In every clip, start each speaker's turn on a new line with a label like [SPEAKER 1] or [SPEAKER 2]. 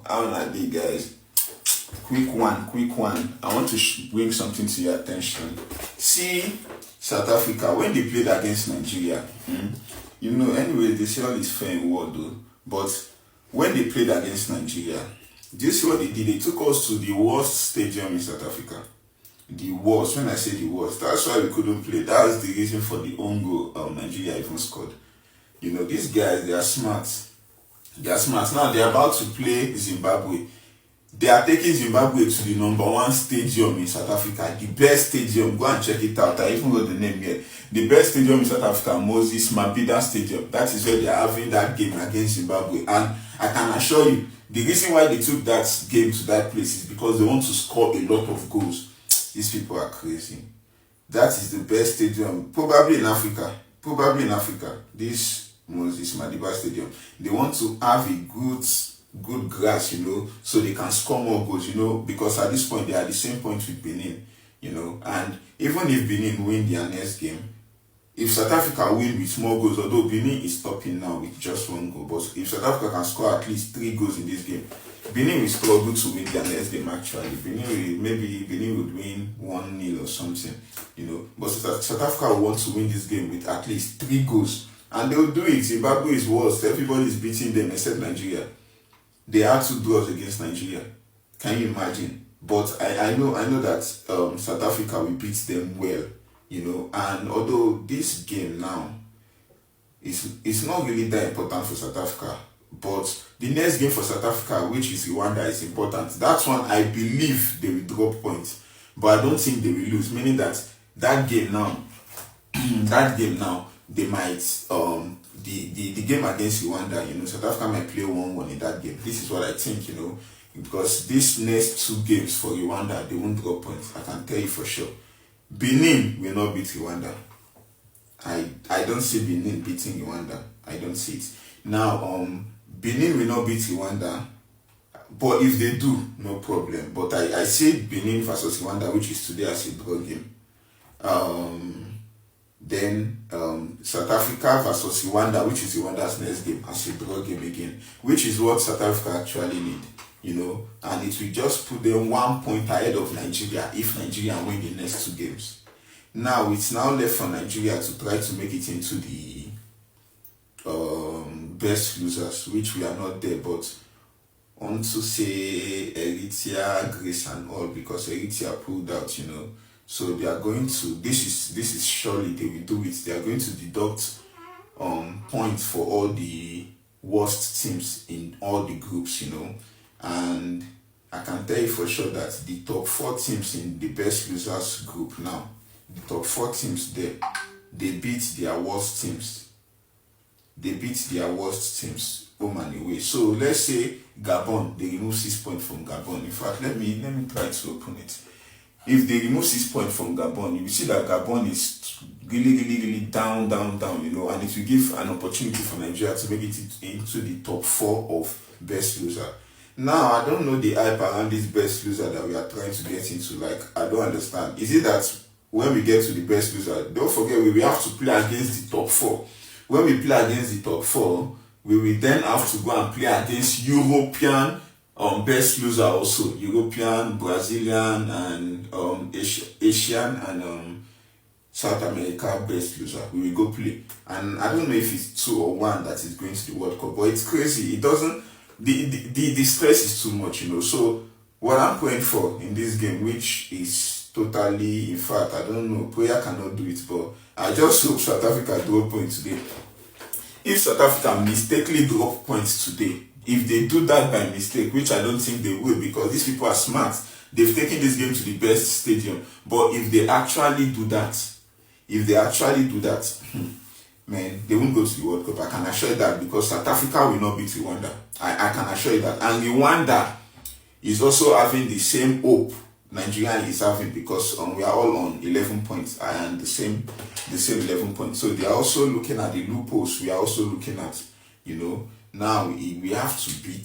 [SPEAKER 1] How are you guys? Quick one. I want to bring something to your attention. See, South Africa, when they played against Nigeria, anyway, they say all is fair in war though, but when they played against Nigeria, do you see what they did? They took us to the worst stadium in South Africa. The worst. When I say the worst, that's why we couldn't play. That was the reason for the own goal Nigeria even scored. These guys, they are smart. Now they're about to play Zimbabwe. They are taking Zimbabwe to the #1 stadium in South Africa, the best stadium. Go and check it out. I even got the name here. The best stadium in South Africa, Moses Mabhida Stadium. That is where they are having that game against Zimbabwe. And I can assure you, the reason why they took that game to that place is because they want to score a lot of goals. These people are crazy. That is the best stadium, probably in Africa. This Moses Mabhida Stadium. They want to have a good grass, so they can score more goals, because at this point they are at the same point with Benin, and even if Benin win their next game, if South Africa win with more goals, although Benin is topping now with just 1 goal, but if South Africa can score at least 3 goals in this game, Benin will struggle to win their next game actually. Benin would win 1-0 or something, but South Africa will want to win this game with at least 3 goals, and they will do it. Zimbabwe is worse, everybody is beating them except Nigeria. They had 2 draws against Nigeria. Can you imagine? But I know that South Africa will beat them well, and although this game now it's not really that important for South Africa, but the next game for South Africa, which is Rwanda, is important. That one I believe they will drop points, but I don't think they will lose, meaning that game now they might the game against Rwanda, South Africa might play 1-1 in that game. This is what I think, because these next 2 games for Rwanda, they won't drop points. I can tell you for sure. Benin will not beat Rwanda. I don't see Benin beating Rwanda. I don't see it. Now, Benin will not beat Rwanda, but if they do, no problem. But I see Benin versus Rwanda, which is today, as a draw game. Then South Africa versus Rwanda, which is Rwanda's next game, as a draw game again, which is what South Africa actually need, and it will just put them 1 point ahead of Nigeria if Nigeria win the next 2 games. Now it's now left for Nigeria to try to make it into the best losers, which we are not there, but on to say Eritrea, Greece and all, because Eritrea pulled out, So they are going to, this is surely they will do it. They are going to deduct points for all the worst teams in all the groups, and I can tell you for sure that the top 4 teams in the best losers group now, the top 4 teams there, they beat their worst teams. Home and away. So let's say Gabon, they remove 6 points from Gabon. In fact, let me try to open it. If they remove 6 points from Gabon, you will see that Gabon is really down, and it will give an opportunity for Nigeria to make it into the top 4 of best loser. Now, I don't know the hype around this best loser that we are trying to get into. I don't understand. Is it that when we get to the best loser, don't forget we will have to play against the top 4. When we play against the top 4, we will then have to go and play against European best loser also, European, Brazilian, and Asian and South America best loser. We will go play, and I don't know if it's 2 or 1 that is going to the World Cup, but it's crazy. It doesn't. The stress is too much, So what I'm praying for in this game, which is totally, in fact, I don't know, prayer cannot do it, but I just hope South Africa drop points today. If South Africa mistakenly drop points today, if they do that by mistake, which I don't think they will, because these people are smart, they've taken this game to the best stadium. But if they actually do that, man, they won't go to the World Cup. I can assure you that, because South Africa will not beat Rwanda. I can assure you that. And Rwanda is also having the same hope Nigeria is having, because we are all on 11 points and the same 11 points. So they are also looking at the loopholes. We are also looking at, now we have to beat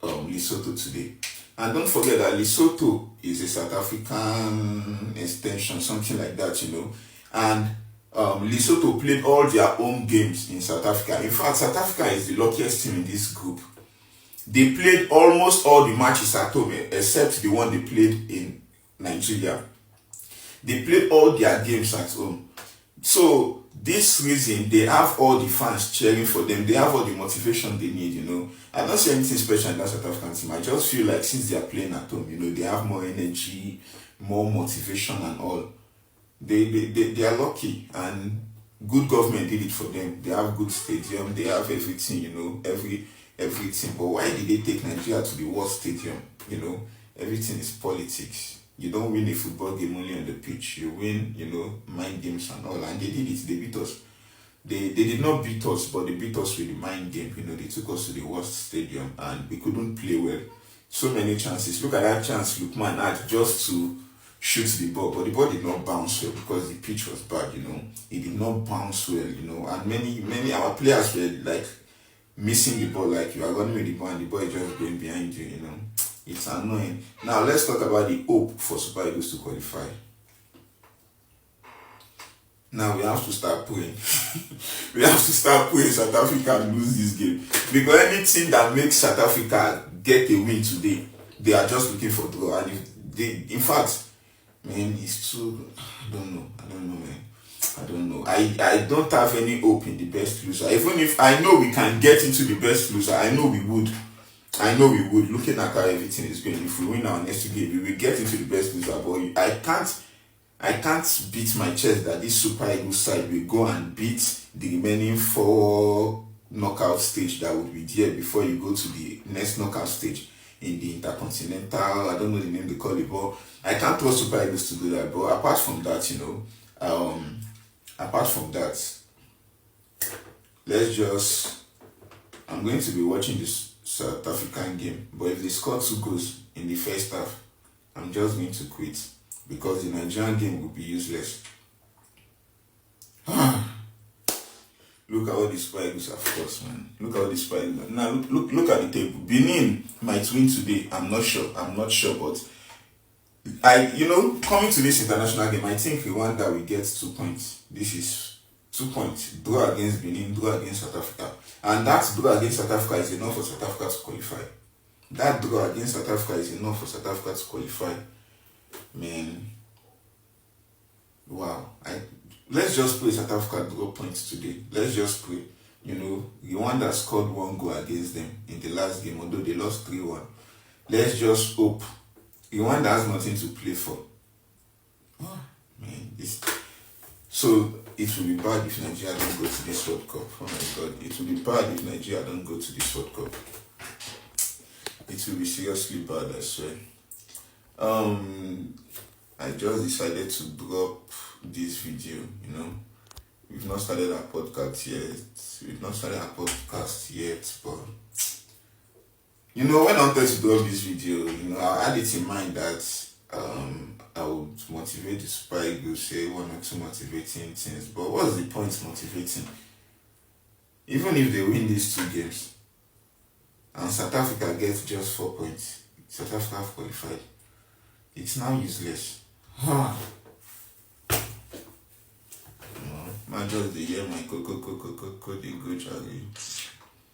[SPEAKER 1] Lesotho today. And don't forget that Lesotho is a South African extension, something like that, And Lesotho played all their home games in South Africa. In fact, South Africa is the luckiest team in this group. They played almost all the matches at home except the one they played in Nigeria. They played all their games at home. So this reason, they have all the fans cheering for them. They have all the motivation they need, I don't see anything special in that South African team. I just feel like since they are playing at home, they have more energy, more motivation and all. They are lucky, and good government did it for them. They have good stadium, they have everything, everything. But why did they take Nigeria to the worst stadium? Everything is politics. You don't win a football game only on the pitch. You win, mind games and all. And they did it. They beat us. They did not beat us, but they beat us with the mind game. They took us to the worst stadium and we couldn't play well. So many chances. Look at that chance Lukman had just to shoot the ball, but the ball did not bounce well because the pitch was bad. It did not bounce well. And many our players were like missing the ball, like you are running with the ball and the ball is just going behind you. It's annoying. Now let's talk about the hope for Super Eagles to qualify. Now we have to start praying. We have to start praying South Africa lose this game. Because anything that makes South Africa get a win today, they are just looking for draw. And if they, in fact, man, it's too. I don't know, man. I don't know. I don't have any hope in the best loser. Even if I know we can get into the best loser, I know we would. Looking at how everything is going, if we win our next game, we will get into the best loser. But I can't beat my chest that this Super Eagles side will go and beat the remaining 4 knockout stage that would be there before you go to the next knockout stage in the Intercontinental. I don't know the name they call it, but I can't trust Super Eagles to do that. But apart from that, I'm going to be watching this South African game, but if they score 2 goals in the first half, I'm just going to quit because the Nigerian game will be useless. Look at all these Super Eagles have course, man. Look at all these Super Eagles. Now look at the table. Benin might win today. I'm not sure, but coming to this international game, I think Rwanda will get 2 points. This is 2 points. Draw against Benin, draw against South Africa. And that draw against South Africa is enough for South Africa to qualify. That draw against South Africa is enough for South Africa to qualify. Man. Wow. Let's just pray South Africa draw points today. Let's just pray. Rwanda scored 1 goal against them in the last game, although they lost 3-1. Let's just hope. Rwanda has nothing to play for. Oh, man. So it will be bad if Nigeria don't go to this World Cup. Oh my God. It will be bad if Nigeria don't go to this World Cup. It will be seriously bad, I swear. I just decided to drop this video, We've not started our podcast yet. But when I wanted to drop this video, I had it in mind that I would motivate the Super Eagles, say 1 or 2 motivating things. But what's the point motivating? Even if they win these 2 games and South Africa gets just 4 points, South Africa have qualified. It's now useless. Man, just the year my go Charlie.